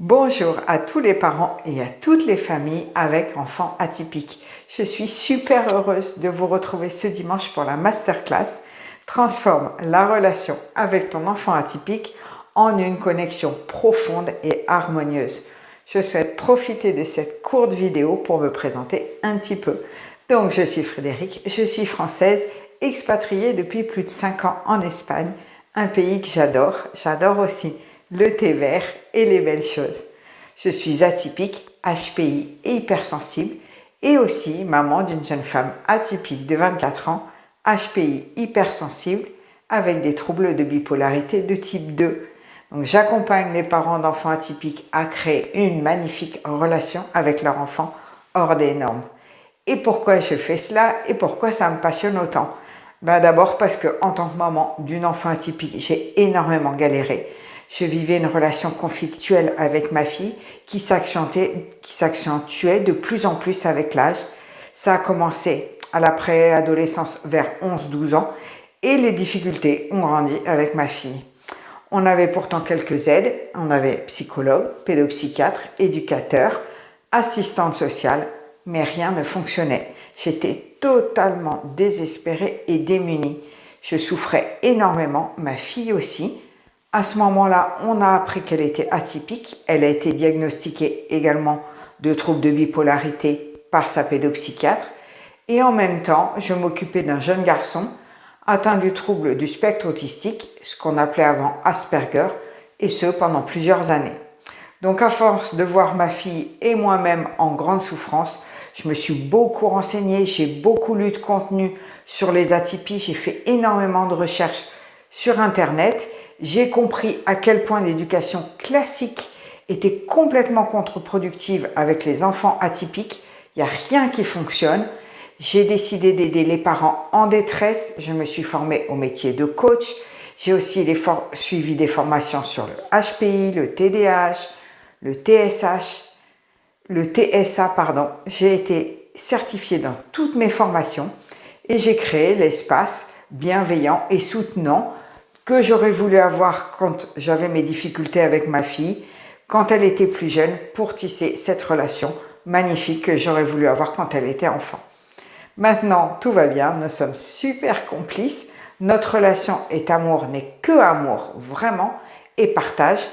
Bonjour à tous les parents et à toutes les familles avec enfants atypiques. Je suis super heureuse de vous retrouver ce dimanche pour la masterclass Transforme la relation avec ton enfant atypique en une connexion profonde et harmonieuse. Je souhaite profiter de cette courte vidéo pour me présenter un petit peu. Donc je suis Frédérique, je suis française, expatriée depuis plus de 5 ans en Espagne, un pays que j'adore. J'adore aussi le thé vert et les belles choses. Je suis atypique, HPI et hypersensible et aussi maman d'une jeune femme atypique de 24 ans, HPI hypersensible avec des troubles de bipolarité de type 2. Donc j'accompagne les parents d'enfants atypiques à créer une magnifique relation avec leur enfant hors des normes. Et pourquoi je fais cela et pourquoi ça me passionne autant? D'abord parce que en tant que maman d'une enfant atypique, j'ai énormément galéré. Je vivais une relation conflictuelle avec ma fille qui s'accentuait de plus en plus avec l'âge. Ça a commencé à la préadolescence vers 11-12 ans et les difficultés ont grandi avec ma fille. On avait pourtant quelques aides, on avait psychologue, pédopsychiatre, éducateur, assistante sociale, mais rien ne fonctionnait. J'étais totalement désespérée et démunie. Je souffrais énormément, ma fille aussi. À ce moment-là, on a appris qu'elle était atypique. Elle a été diagnostiquée également de troubles de bipolarité par sa pédopsychiatre. Et en même temps, je m'occupais d'un jeune garçon atteint du trouble du spectre autistique, ce qu'on appelait avant Asperger, et ce pendant plusieurs années. Donc à force de voir ma fille et moi-même en grande souffrance, je me suis beaucoup renseignée, j'ai beaucoup lu de contenu sur les atypies, j'ai fait énormément de recherches sur Internet. J'ai compris à quel point l'éducation classique était complètement contre-productive avec les enfants atypiques. Il n'y a rien qui fonctionne. J'ai décidé d'aider les parents en détresse. Je me suis formée au métier de coach. J'ai aussi suivi des formations sur le HPI, le TDAH, le TSA. J'ai été certifiée dans toutes mes formations et j'ai créé l'espace bienveillant et soutenant que j'aurais voulu avoir quand j'avais mes difficultés avec ma fille, quand elle était plus jeune, pour tisser cette relation magnifique que j'aurais voulu avoir quand elle était enfant. Maintenant, tout va bien, nous sommes super complices, notre relation est amour, n'est que amour, vraiment, et partage.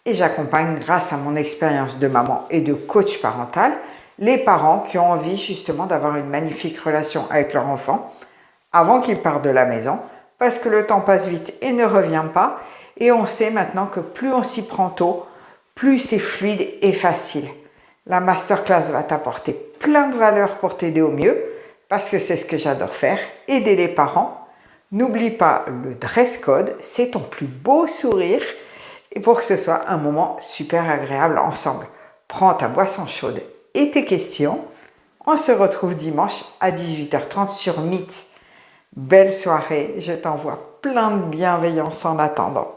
Et j'accompagne, grâce à mon expérience de maman et de coach parental, les parents qui ont envie justement d'avoir une magnifique relation avec leur enfant avant qu'ils partent de la maison, parce que le temps passe vite et ne revient pas. Et on sait maintenant que plus on s'y prend tôt, plus c'est fluide et facile. La masterclass va t'apporter plein de valeurs pour t'aider au mieux, parce que c'est ce que j'adore faire, aider les parents. N'oublie pas le dress code, c'est ton plus beau sourire, et pour que ce soit un moment super agréable ensemble. Prends ta boisson chaude et tes questions. On se retrouve dimanche à 18h30 sur Meet. Belle soirée, je t'envoie plein de bienveillance en attendant.